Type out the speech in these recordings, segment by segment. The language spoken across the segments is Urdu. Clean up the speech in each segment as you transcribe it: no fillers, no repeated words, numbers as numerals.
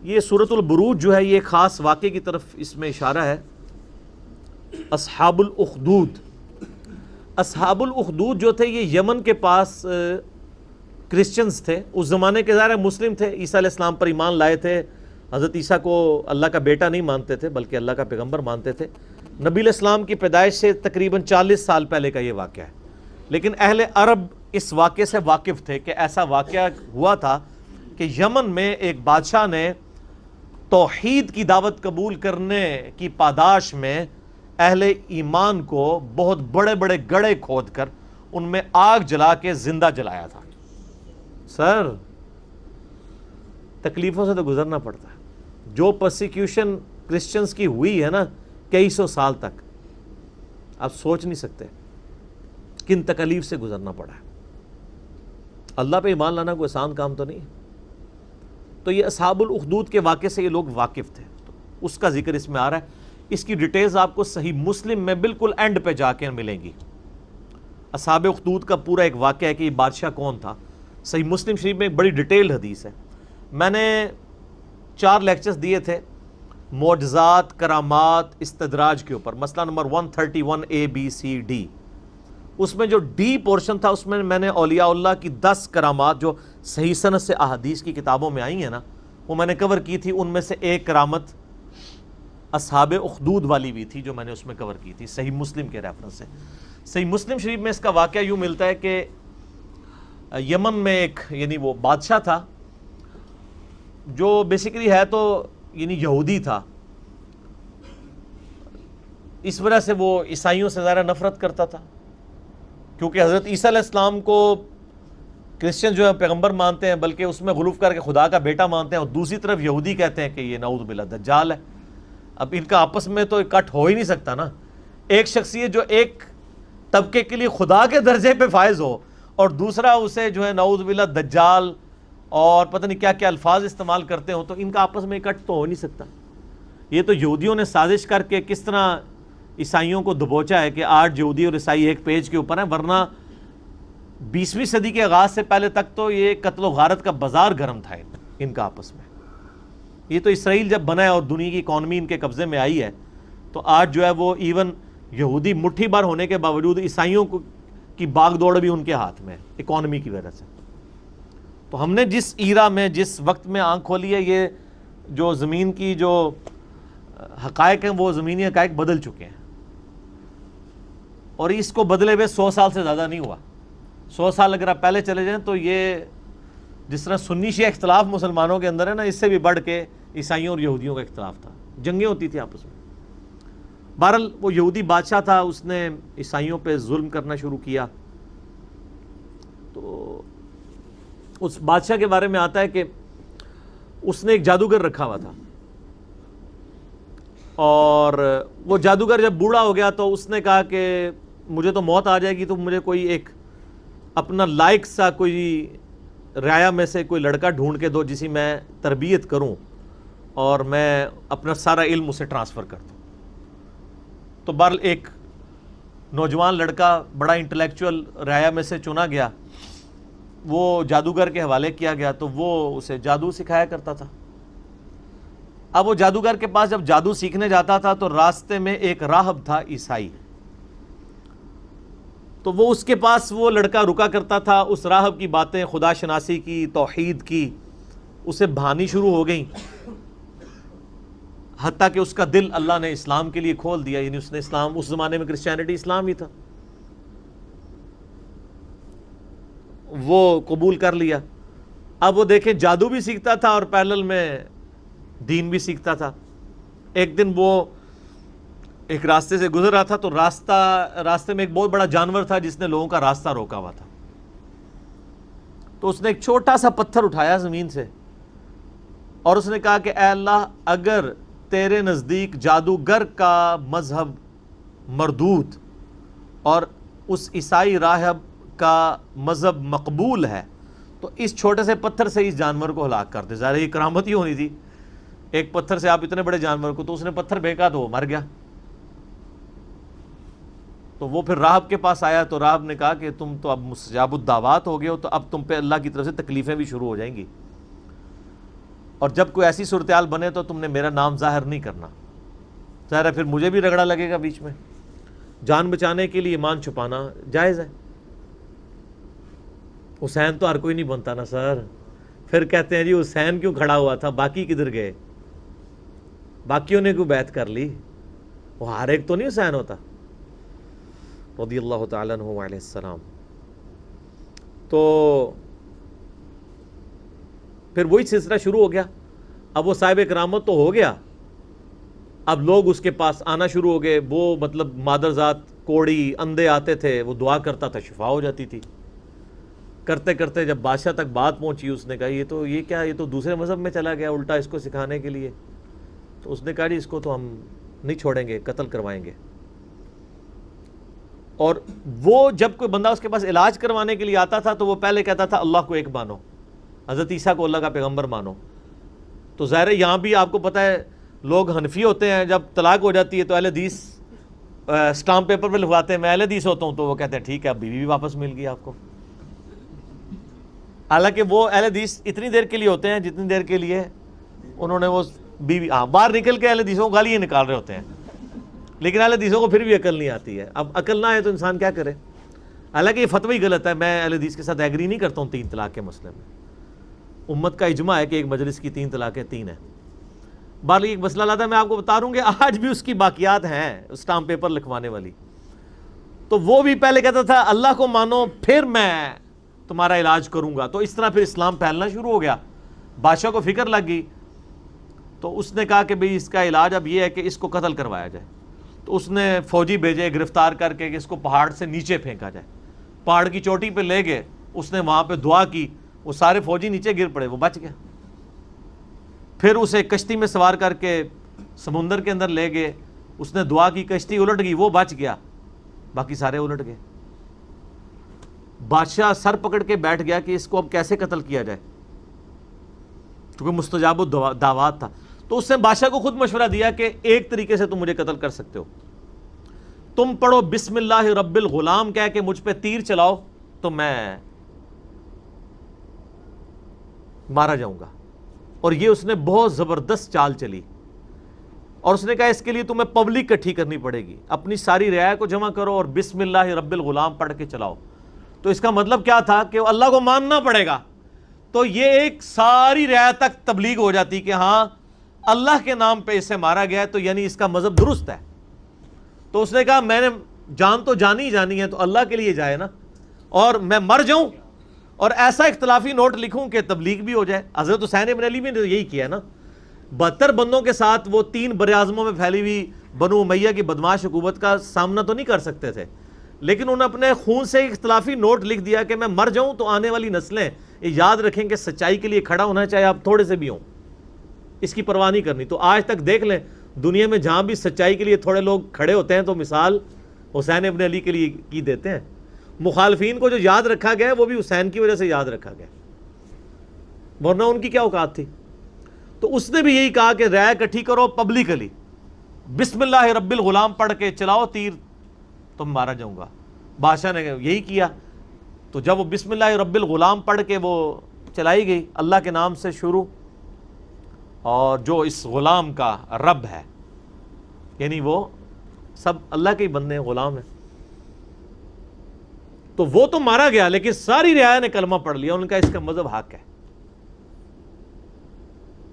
یہ سورۃ البروج جو ہے یہ خاص واقعے کی طرف اس میں اشارہ ہے. اصحاب الاخدود، اصحاب الاخدود جو تھے یہ یمن کے پاس کرسچنز تھے. اس زمانے کے ظاہر مسلم تھے، عیسیٰ علیہ السلام پر ایمان لائے تھے، حضرت عیسیٰ کو اللہ کا بیٹا نہیں مانتے تھے بلکہ اللہ کا پیغمبر مانتے تھے. نبی علیہ السلام کی پیدائش سے تقریباً 40 سال پہلے کا یہ واقعہ ہے. لیکن اہل عرب اس واقعے سے واقف تھے کہ ایسا واقعہ ہوا تھا کہ یمن میں ایک بادشاہ نے توحید کی دعوت قبول کرنے کی پاداش میں اہل ایمان کو بہت بڑے بڑے گڑھے کھود کر ان میں آگ جلا کے زندہ جلایا تھا. سر تکلیفوں سے تو گزرنا پڑتا ہے. جو پرسیکیوشن کرسچنز کی ہوئی ہے نا کئی سو سال تک، آپ سوچ نہیں سکتے کن تکلیف سے گزرنا پڑا ہے. اللہ پہ ایمان لانا کوئی آسان کام تو نہیں ہے. تو یہ اصحاب الاخدود کے واقعے سے یہ لوگ واقف تھے، تو اس کا ذکر اس میں آ رہا ہے. اس کی ڈیٹیلز آپ کو صحیح مسلم میں بالکل اینڈ پہ جا کے ملیں گی. اصحاب اخدود کا پورا ایک واقعہ ہے کہ یہ بادشاہ کون تھا. صحیح مسلم شریف میں ایک بڑی ڈیٹیلڈ حدیث ہے. میں نے 4 لیکچرز دیے تھے معجزات، کرامات، استدراج کے اوپر، مسئلہ نمبر 131 ABCD. اس میں جو ڈی پورشن تھا اس میں نے اولیاء اللہ کی 10 کرامات جو صحیح سند سے احادیث کی کتابوں میں آئی ہیں نا وہ میں نے کور کی تھی. ان میں سے ایک کرامت اصحاب اخدود والی بھی تھی جو میں نے اس میں کور کی تھی صحیح مسلم کے ریفرنس سے. صحیح مسلم شریف میں اس کا واقعہ یوں ملتا ہے کہ یمن میں ایک یعنی وہ بادشاہ تھا جو بیسیکلی ہے تو یعنی یہودی تھا. اس وجہ سے وہ عیسائیوں سے زیادہ نفرت کرتا تھا کیونکہ حضرت عیسیٰ علیہ السلام کو کرسچن جو ہے پیغمبر مانتے ہیں بلکہ اس میں غلوف کر کے خدا کا بیٹا مانتے ہیں، اور دوسری طرف یہودی کہتے ہیں کہ یہ نعوذ باللہ دجال ہے. اب ان کا آپس میں تو کٹ ہو ہی نہیں سکتا نا. ایک شخصیت جو ایک طبقے کے لیے خدا کے درجے پہ فائز ہو اور دوسرا اسے جو ہے نعوذ باللہ دجال اور پتہ نہیں کیا کیا الفاظ استعمال کرتے ہوں، تو ان کا آپس میں کٹ تو ہو نہیں سکتا. یہ تو یہودیوں نے سازش کر کے کس طرح عیسائیوں کو دبوچا ہے کہ آج یہودی اور عیسائی ایک پیج کے اوپر ہیں، ورنہ 20ویں صدی کے آغاز سے پہلے تک تو یہ قتل و غارت کا بازار گرم تھا ان کا آپس میں. یہ تو اسرائیل جب بنا ہے اور دنیا کی اکانومی ان کے قبضے میں آئی ہے تو آج جو ہے وہ ایون یہودی مٹھی بھر ہونے کے باوجود عیسائیوں کی باغ دوڑ بھی ان کے ہاتھ میں ہے اکانومی کی وجہ سے. تو ہم نے جس ایرا میں جس وقت میں آنکھ کھولی ہے، یہ جو زمین کی جو حقائق ہیں وہ زمینی حقائق بدل چکے ہیں، اور اس کو بدلے ہوئے 100 سال سے زیادہ نہیں ہوا. 100 سال اگر آپ پہلے چلے جائیں تو یہ جس طرح سنی شیعہ اختلاف مسلمانوں کے اندر ہے نا، اس سے بھی بڑھ کے عیسائیوں اور یہودیوں کا اختلاف تھا، جنگیں ہوتی تھیں آپس میں. بہرحال وہ یہودی بادشاہ تھا، اس نے عیسائیوں پہ ظلم کرنا شروع کیا. تو اس بادشاہ کے بارے میں آتا ہے کہ اس نے ایک جادوگر رکھا ہوا تھا، اور وہ جادوگر جب بوڑھا ہو گیا تو اس نے کہا کہ مجھے تو موت آ جائے گی، تو مجھے کوئی ایک اپنا لائق سا کوئی رعایا میں سے کوئی لڑکا ڈھونڈ کے دو جسے میں تربیت کروں اور میں اپنا سارا علم اسے ٹرانسفر کر دوں. تو بہرحال ایک نوجوان لڑکا بڑا انٹلیکچوئل رعایا میں سے چنا گیا، وہ جادوگر کے حوالے کیا گیا، تو وہ اسے جادو سکھایا کرتا تھا. اب وہ جادوگر کے پاس جب جادو سیکھنے جاتا تھا تو راستے میں ایک راہب تھا عیسائی، تو وہ اس کے پاس وہ لڑکا رکا کرتا تھا. اس راہب کی باتیں خدا شناسی کی، توحید کی اسے بھانی شروع ہو گئیں، حتیٰ کہ اس کا دل اللہ نے اسلام کے لیے کھول دیا. یعنی اس نے اسلام، اس زمانے میں کرسچینٹی اسلام ہی تھا، وہ قبول کر لیا. اب وہ دیکھیں جادو بھی سیکھتا تھا اور پیرلل میں دین بھی سیکھتا تھا. ایک دن وہ ایک راستے سے گزر رہا تھا تو راستے میں ایک بہت بڑا جانور تھا جس نے لوگوں کا راستہ روکا ہوا تھا. تو اس نے ایک چھوٹا سا پتھر اٹھایا زمین سے اور اس نے کہا کہ اے اللہ، اگر تیرے نزدیک جادوگر کا مذہب مردود اور اس عیسائی راہب کا مذہب مقبول ہے تو اس چھوٹے سے پتھر سے اس جانور کو ہلاک کر دے. ظاہر یہ کرامت ہی ہونی تھی، ایک پتھر سے آپ اتنے بڑے جانور کو. تو اس نے پتھر پھینکا تو وہ مر گیا. تو وہ پھر راہب کے پاس آیا تو راہب نے کہا کہ تم تو اب مستجاب الدعوات ہو گئے ہو، تو اب تم پہ اللہ کی طرف سے تکلیفیں بھی شروع ہو جائیں گی. اور جب کوئی ایسی صورتحال بنے تو تم نے میرا نام ظاہر نہیں کرنا. ظاہر ہے پھر مجھے بھی رگڑا لگے گا بیچ میں. جان بچانے کے لیے ایمان چھپانا جائز ہے. حسین تو ہر کوئی نہیں بنتا نا سر. پھر کہتے ہیں جی حسین کیوں کھڑا ہوا تھا, باقی کدھر گئے, باقیوں نے کیوں بیعت کر لی, وہ ہر ایک تو نہیں حسین ہوتا رضی اللہ تعالیٰ عنہ علیہ السلام. تو پھر وہی سلسلہ شروع ہو گیا. اب وہ صاحب کرامت تو ہو گیا, اب لوگ اس کے پاس آنا شروع ہو گئے. وہ مطلب مادرزاد, کوڑی, اندھے آتے تھے, وہ دعا کرتا تھا, شفا ہو جاتی تھی. کرتے کرتے جب بادشاہ تک بات پہنچی, اس نے کہا یہ کیا, یہ تو دوسرے مذہب میں چلا گیا الٹا اس کو سکھانے کے لیے. تو اس نے کہا جی اس کو تو ہم نہیں چھوڑیں گے, قتل کروائیں گے. اور وہ جب کوئی بندہ اس کے پاس علاج کروانے کے لیے آتا تھا تو وہ پہلے کہتا تھا اللہ کو ایک مانو, حضرت عیسیٰ کو اللہ کا پیغمبر مانو. تو ظاہر ہے یہاں بھی آپ کو پتہ ہے لوگ حنفی ہوتے ہیں, جب طلاق ہو جاتی ہے تو اہل حدیث اسٹامپ پیپر پہ لکھواتے ہیں میں اہل حدیث ہوتا ہوں, تو وہ کہتے ہیں ٹھیک ہے اب بیوی بھی واپس مل گئی آپ کو. حالانکہ وہ اہل حدیث اتنی دیر کے لیے ہوتے ہیں جتنی دیر کے لیے انہوں نے وہ بیوی باہر نکل کے اہل حدیثوں کو گالیاں نکال رہے ہوتے ہیں, لیکن اہل حدیثوں کو پھر بھی عقل نہیں آتی ہے. اب عقل نہ ہے تو انسان کیا کرے. حالانکہ یہ فتوی ہی غلط ہے, میں اہل حدیث کے ساتھ ایگری نہیں کرتا ہوں 3 طلاق کے مسئلے میں. امت کا اجماع ہے کہ ایک مجلس کی 3 طلاقیں 3 ہیں. بہرحال ایک مسئلہ لاتا ہے, میں آپ کو بتا رہا ہوں کہ آج بھی اس کی باقیات ہیں اسٹامپ پیپر لکھوانے والی. تو وہ بھی پہلے کہتا تھا اللہ کو مانو پھر میں تمہارا علاج کروں گا. تو اس طرح پھر اسلام پھیلنا شروع ہو گیا. بادشاہ کو فکر لگ گئی, تو اس نے کہا کہ بھئی اس کا علاج اب یہ ہے کہ اس کو قتل کروایا جائے. تو اس نے فوجی بھیجے گرفتار کر کے کہ اس کو پہاڑ سے نیچے پھینکا جائے. پہاڑ کی چوٹی پہ لے گئے, اس نے وہاں پہ دعا کی, وہ سارے فوجی نیچے گر پڑے, وہ بچ گیا. پھر اسے کشتی میں سوار کر کے سمندر کے اندر لے گئے, اس نے دعا کی, کشتی الٹ گئی, وہ بچ گیا, باقی سارے الٹ گئے. بادشاہ سر پکڑ کے بیٹھ گیا کہ اس کو اب کیسے قتل کیا جائے, کیونکہ مستجاب الدعوات تھا. تو اس نے بادشاہ کو خود مشورہ دیا کہ ایک طریقے سے تم مجھے قتل کر سکتے ہو, تم پڑھو بسم اللہ رب الغلام کہہ کے مجھ پہ تیر چلاؤ تو میں مارا جاؤں گا. اور یہ اس نے بہت زبردست چال چلی, اور اس نے کہا اس کے لیے تمہیں پبلک اکٹھی کرنی پڑے گی, اپنی ساری رعایا کو جمع کرو اور بسم اللہ رب الغلام پڑھ کے چلاؤ. تو اس کا مطلب کیا تھا کہ اللہ کو ماننا پڑے گا. تو یہ ایک ساری رعایا تک تبلیغ ہو جاتی کہ ہاں اللہ کے نام پہ اسے مارا گیا ہے, تو یعنی اس کا مذہب درست ہے. تو اس نے کہا میں نے جان تو جانی جانی ہے تو اللہ کے لیے جائے نا, اور میں مر جاؤں اور ایسا اختلافی نوٹ لکھوں کہ تبلیغ بھی ہو جائے. حضرت حسین ابن علی نے یہی کیا نا, 72 بندوں کے ساتھ وہ 3 براعظموں میں پھیلی ہوئی بنو امیہ کی بدماش حکومت کا سامنا تو نہیں کر سکتے تھے, لیکن انہوں نے اپنے خون سے اختلافی نوٹ لکھ دیا کہ میں مر جاؤں تو آنے والی نسلیں یہ یاد رکھیں کہ سچائی کے لیے کھڑا ہونا چاہے آپ تھوڑے سے بھی ہوں, اس کی پرواہ نہیں کرنی. تو آج تک دیکھ لیں دنیا میں جہاں بھی سچائی کے لیے تھوڑے لوگ کھڑے ہوتے ہیں تو مثال حسین ابن علی کے لیے کی دیتے ہیں. مخالفین کو جو یاد رکھا گیا وہ بھی حسین کی وجہ سے یاد رکھا گیا, ورنہ ان کی کیا اوقات تھی. تو اس نے بھی یہی کہا کہ رائے اکٹھی کرو پبلکلی, بسم اللہ رب الغلام پڑھ کے چلاؤ تیر تو مارا جاؤں گا. بادشاہ نے یہی کیا. تو جب وہ بسم اللہ رب الغلام پڑھ کے وہ چلائی گئی اللہ کے نام سے شروع, اور جو اس غلام کا رب ہے یعنی وہ سب اللہ کے ہی بندے ہیں, غلام ہیں, تو وہ تو مارا گیا, لیکن ساری رعایا نے کلمہ پڑھ لیا, ان کا اس کا مذہب حق ہے.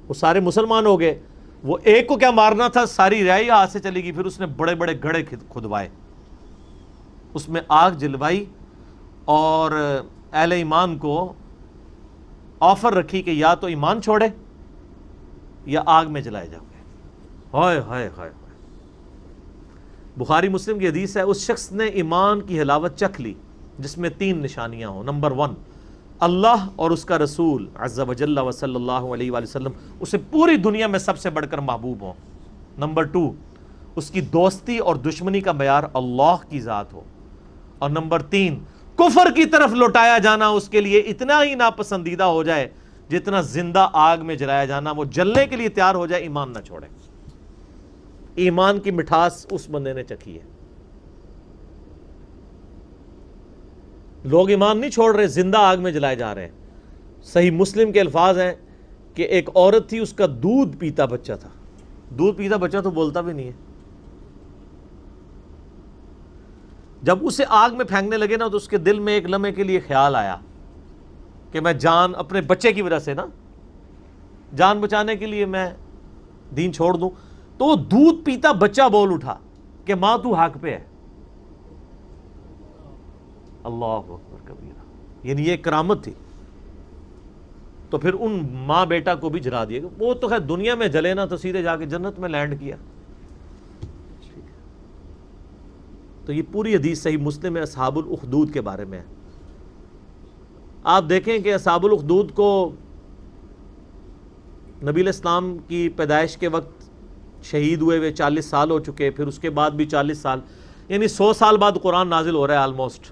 وہ سارے مسلمان ہو گئے. وہ ایک کو کیا مارنا تھا, ساری رعایا ہاتھ سے چلی گئی. پھر اس نے بڑے بڑے گڑھے کھدوائے, اس میں آگ جلوائی, اور اہل ایمان کو آفر رکھی کہ یا تو ایمان چھوڑے یا آگ میں جلائے جاؤ گے. ہائے ہائے ہائے. بخاری مسلم کی حدیث ہے, اس شخص نے ایمان کی حلاوت چکھ لی جس میں 3 نشانیاں ہوں. نمبر 1 اللہ اور اس کا رسول عز و جل و صلی اللہ علیہ وآلہ وسلم اسے پوری دنیا میں سب سے بڑھ کر محبوب ہوں. نمبر 2 اس کی دوستی اور دشمنی کا معیار اللہ کی ذات ہو. اور نمبر 3 کفر کی طرف لوٹایا جانا اس کے لیے اتنا ہی ناپسندیدہ ہو جائے جتنا زندہ آگ میں جلایا جانا, وہ جلنے کے لیے تیار ہو جائے, ایمان نہ چھوڑے. ایمان کی مٹھاس اس بندے نے چکھی ہے. لوگ ایمان نہیں چھوڑ رہے, زندہ آگ میں جلائے جا رہے ہیں. صحیح مسلم کے الفاظ ہیں کہ ایک عورت تھی، اس کا دودھ پیتا بچہ تھا. دودھ پیتا بچہ تو بولتا بھی نہیں ہے. جب اسے آگ میں پھینکنے لگے نا تو اس کے دل میں ایک لمحے کے لیے خیال آیا کہ میں جان اپنے بچے کی وجہ سے نا جان بچانے کے لیے میں دین چھوڑ دوں. تو وہ دودھ پیتا بچہ بول اٹھا کہ ماں تو حق پہ ہے. اللہ اکبر کبیرہ. یعنی یہ کرامت تھی. تو پھر ان ماں بیٹا کو بھی جلا دیا. وہ تو خیر دنیا میں جلے نا تو سیدھے جا کے جنت میں لینڈ کیا. تو یہ پوری حدیث صحیح مسلم میں اصحاب الاخدود کے بارے میں ہے. آپ دیکھیں کہ اصحاب الاخدود کو نبی علیہ السلام کی پیدائش کے وقت شہید ہوئے ہوئے 40 سال ہو چکے. پھر اس کے بعد بھی 40 سال، یعنی 100 سال بعد قرآن نازل ہو رہا ہے آلموسٹ.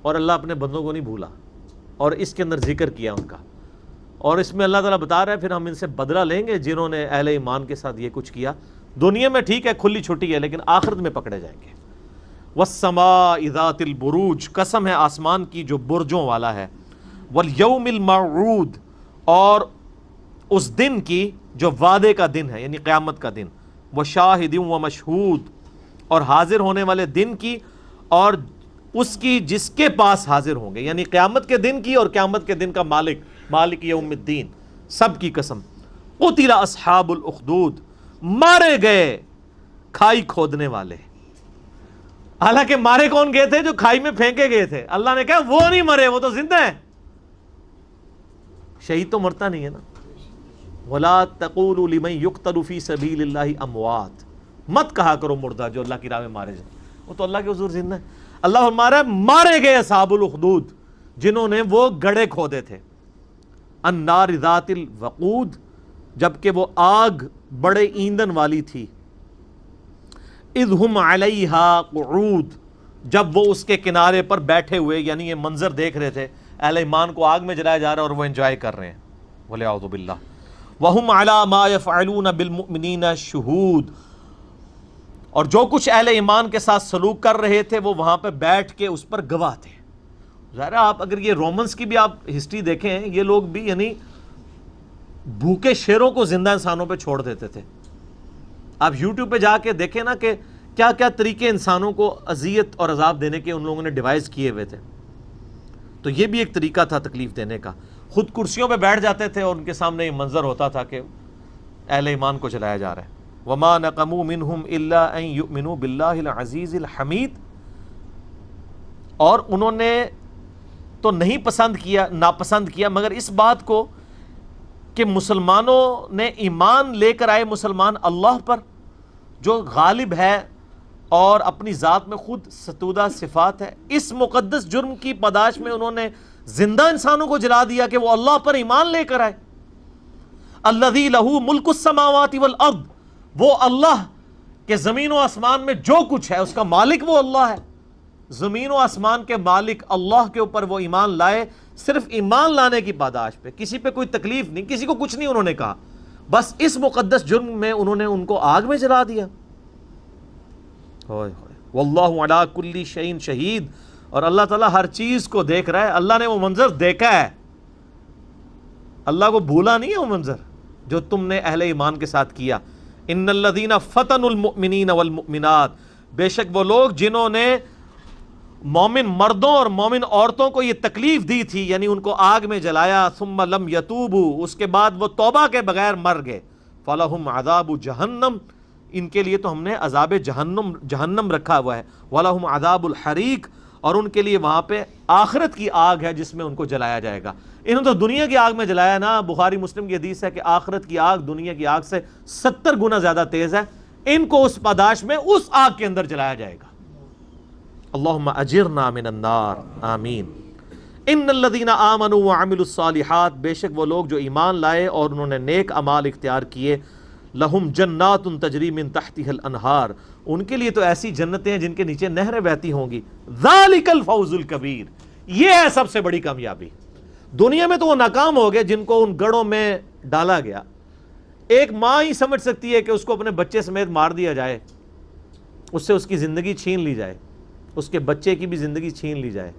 اور اللہ اپنے بندوں کو نہیں بھولا اور اس کے اندر ذکر کیا ان کا. اور اس میں اللہ تعالیٰ بتا رہا ہے پھر ہم ان سے بدلہ لیں گے جنہوں نے اہل ایمان کے ساتھ یہ کچھ کیا. دنیا میں ٹھیک ہے کھلی چھٹی ہے، لیکن آخرت میں پکڑے جائیں گے. وَالسَّمَاءِ ذَاتِ الْبُرُوجِ، قسم ہے آسمان کی جو برجوں والا ہے. وَالْيَوْمِ الْمَوْعُودِ، اور اس دن کی جو وعدے کا دن ہے یعنی قیامت کا دن. وَشَاهِدٍ وَمَشْهُودٍ، اور حاضر ہونے والے دن کی اور اس کی جس کے پاس حاضر ہوں گے، یعنی قیامت کے دن کی اور قیامت کے دن کا مالک، مالک یوم الدین. سب کی قسم. قُتِلَ أَصْحَابُ الْأُخْدُودِ، مارے گئے کھائی کھودنے والے. حالانکہ مارے کون گئے تھے؟ جو کھائی میں پھینکے گئے تھے. اللہ نے کہا وہ نہیں مرے، وہ تو زندہ ہیں. شہید تو مرتا نہیں ہے نا. وَلَا تَقُولُوا لِمَن يُقْتَلُ فِي سَبِيلِ اللَّهِ أَمْوَاتٌ، مت کہا کرو مردہ جو اللہ کی راہ میں مارے جائیں، وہ تو اللہ کے حضور زندہ ہے. اللہ فرمارا مارے گئے اصحاب الاخدود جنہوں نے وہ گڑھے کھودے تھے. النار ذات الوقود، جبکہ وہ آگ بڑے ایندھن والی تھی. اذ ہم علیہا قعود، جب وہ اس کے کنارے پر بیٹھے ہوئے، یعنی یہ منظر دیکھ رہے تھے اہل ایمان کو آگ میں جلایا جا رہا ہے اور وہ انجوائے کر رہے ہیں. وَلِعَوْذُ بِاللَّهِ. وَهُمْ عَلَى مَا يَفْعَلُونَ بِالْمُؤْمِنِينَ شُهُودٌ، اور جو کچھ اہل ایمان کے ساتھ سلوک کر رہے تھے وہ وہاں پہ بیٹھ کے اس پر گواہ تھے. ظاہر ہے آپ اگر یہ رومنس کی بھی آپ ہسٹری دیکھیں، یہ لوگ بھی یعنی بھوکے شیروں کو زندہ انسانوں پہ چھوڑ دیتے تھے. آپ یوٹیوب پہ جا کے دیکھیں نا کہ کیا کیا طریقے انسانوں کو اذیت اور عذاب دینے کے ان لوگوں نے ڈیوائز کیے ہوئے تھے. تو یہ بھی ایک طریقہ تھا تکلیف دینے کا. خود کرسیوں پہ بیٹھ جاتے تھے اور ان کے سامنے یہ منظر ہوتا تھا کہ اہل ایمان کو جلایا جا رہا ہے. وَمَا نَقَمُوا مِنْهُمْ إِلَّا أَن يُؤْمِنُوا بِاللَّهِ الْعَزِيزِ الْحَمِيدِ، اور انہوں نے تو نہیں ناپسند کیا مگر اس بات کو کہ مسلمانوں نے ایمان لے کر آئے مسلمان اللہ پر جو غالب ہے اور اپنی ذات میں خود ستودہ صفات ہے. اس مقدس جرم کی پاداش میں انہوں نے زندہ انسانوں کو جلا دیا کہ وہ اللہ پر ایمان لے کر آئے. الذی لہ ملک السماوات والارض، وہ اللہ کہ زمین و آسمان میں جو کچھ ہے اس کا مالک وہ اللہ ہے. زمین و آسمان کے مالک اللہ کے اوپر وہ ایمان لائے، صرف ایمان لانے کی پاداش پہ، کسی پہ کوئی تکلیف نہیں، کسی کو کچھ نہیں انہوں نے کہا، بس اس مقدس جرم میں انہوں نے ان کو آگ میں جلا دیا. واللہ علی کل شیء شہید، اور اللہ تعالیٰ ہر چیز کو دیکھ رہا ہے. اللہ نے وہ منظر دیکھا ہے، اللہ کو بھولا نہیں ہے وہ منظر جو تم نے اہل ایمان کے ساتھ کیا. ان الذین فتنوا المؤمنین والمؤمنات، بے شک وہ لوگ جنہوں نے مومن مردوں اور مومن عورتوں کو یہ تکلیف دی تھی، یعنی ان کو آگ میں جلایا. ثم لم یتوبوا، اس کے بعد وہ توبہ کے بغیر مر گئے. فلہم عذاب جہنم، ان کے لیے تو ہم نے عذاب جہنم رکھا ہوا ہے. ولہم عذاب الحریق، اور ان کے لیے وہاں پہ آخرت کی آگ ہے جس میں ان کو جلایا جائے گا. انہوں نے تو دنیا کی آگ میں جلایا نا. بخاری مسلم کی حدیث ہے کہ آخرت کی آگ دنیا کی آگ سے 70 گنا زیادہ تیز ہے. ان کو اس پاداش میں اس آگ کے اندر جلایا جائے گا. اللہم اجرنا من النار، آمین. ان الذین آمنوا وعملوا الصالحات، بے شک وہ لوگ جو ایمان لائے اور انہوں نے نیک اعمال اختیار کیے. لہم جنات تجری من تحتها الانہار، ان کے لیے تو ایسی جنتیں ہیں جن کے نیچے نہریں بہتی ہوں گی. ذالک الفوز الکبیر، یہ ہے سب سے بڑی کامیابی. دنیا میں تو وہ ناکام ہو گئے جن کو ان گڑھوں میں ڈالا گیا. ایک ماں ہی سمجھ سکتی ہے کہ اس کو اپنے بچے سمیت مار دیا جائے، اس سے اس کی زندگی چھین لی جائے، اس کے بچے کی بھی زندگی چھین لی جائے.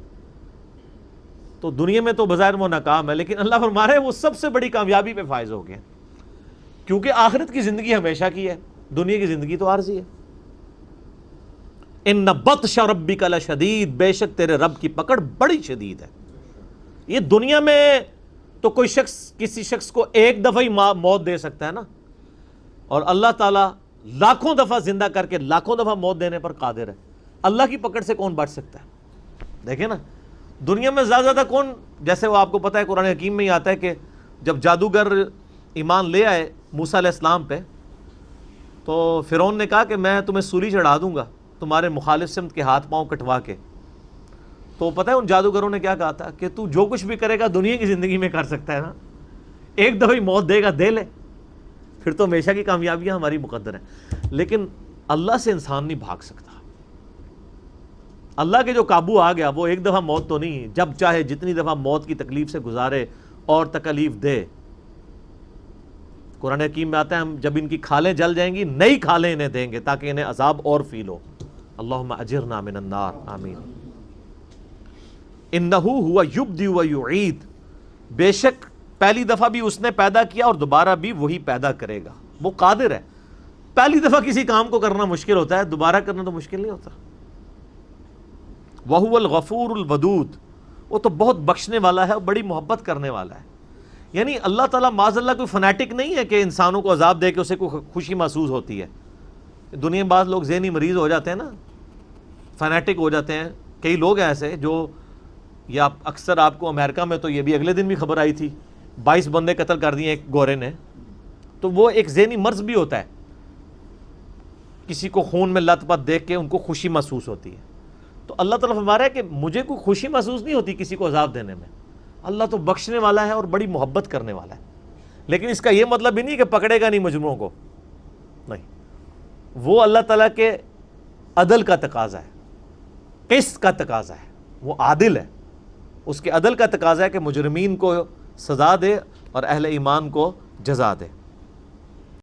تو دنیا میں تو بظاہر وہ ناکام ہے، لیکن اللہ فرما رہے ہیں وہ سب سے بڑی کامیابی پہ فائز ہو گئے، کیونکہ آخرت کی زندگی ہمیشہ کی ہے، دنیا کی زندگی تو عارضی ہے۔ ان بطش ربک لشدید، بے شک تیرے رب کی پکڑ بڑی شدید ہے۔ یہ دنیا میں تو کوئی شخص کسی شخص کو ایک دفعہ ہی موت دے سکتا ہے نا، اور اللہ تعالیٰ لاکھوں دفعہ زندہ کر کے لاکھوں دفعہ موت دینے پر قادر ہے۔ اللہ کی پکڑ سے کون بچ سکتا ہے؟ دیکھیں نا، دنیا میں زیادہ کون، جیسے وہ آپ کو پتہ ہے قرآن حکیم میں ہی آتا ہے کہ جب جادوگر ایمان لے آئے موسیٰ علیہ السلام پہ، تو فرعون نے کہا کہ میں تمہیں سولی چڑھا دوں گا تمہارے مخالف سمت کے ہاتھ پاؤں کٹوا کے۔ تو پتہ ہے ان جادوگروں نے کیا کہا تھا کہ تو جو کچھ بھی کرے گا دنیا کی زندگی میں کر سکتا ہے نا، ایک دفعہ ہی موت دے گا، دے لے، پھر تو ہمیشہ کی کامیابیاں ہماری مقدر ہیں۔ لیکن اللہ سے انسان نہیں بھاگ سکتا، اللہ کے جو قابو آ گیا وہ ایک دفعہ موت تو نہیں، جب چاہے جتنی دفعہ موت کی تکلیف سے گزارے اور تکلیف دے۔ قرآن حکیم میں آتا ہے ہم جب ان کی کھالیں جل جائیں گی نئی کھالیں انہیں دیں گے تاکہ انہیں عذاب اور فیل ہو۔ اللہم اجرنا من النار، آمین۔ انہ ہوا یبدی و یعید، بے شک پہلی دفعہ بھی اس نے پیدا کیا اور دوبارہ بھی وہی پیدا کرے گا، وہ قادر ہے۔ پہلی دفعہ کسی کام کو کرنا مشکل ہوتا ہے، دوبارہ کرنا تو مشکل نہیں ہوتا۔ وَهُوَ الْغَفُورُ الْوَدُودُ، وہ تو بہت بخشنے والا ہے اور بڑی محبت کرنے والا ہے۔ یعنی اللہ تعالیٰ معاذ اللہ کوئی فنیٹک نہیں ہے کہ انسانوں کو عذاب دے کے اسے کوئی خوشی محسوس ہوتی ہے۔ دنیا میں بعض لوگ ذہنی مریض ہو جاتے ہیں نا، فنیٹک ہو جاتے ہیں، کئی لوگ ہیں ایسے جو، یا اکثر آپ کو امریکہ میں تو یہ بھی اگلے دن بھی خبر آئی تھی، 22 بندے قتل کر دیے ایک گورے نے، تو وہ ایک ذہنی مرض بھی ہوتا ہے، کسی کو خون میں لت پت دیکھ کے ان کو خوشی محسوس ہوتی ہے۔ تو اللہ تعالیٰ فرما رہا ہے کہ مجھے کوئی خوشی محسوس نہیں ہوتی کسی کو عذاب دینے میں، اللہ تو بخشنے والا ہے اور بڑی محبت کرنے والا ہے۔ لیکن اس کا یہ مطلب بھی نہیں کہ پکڑے گا نہیں مجرموں کو، نہیں، وہ اللہ تعالیٰ کے عدل کا تقاضا ہے، قسط کا تقاضا ہے، وہ عادل ہے، اس کے عدل کا تقاضا ہے کہ مجرمین کو سزا دے اور اہل ایمان کو جزا دے۔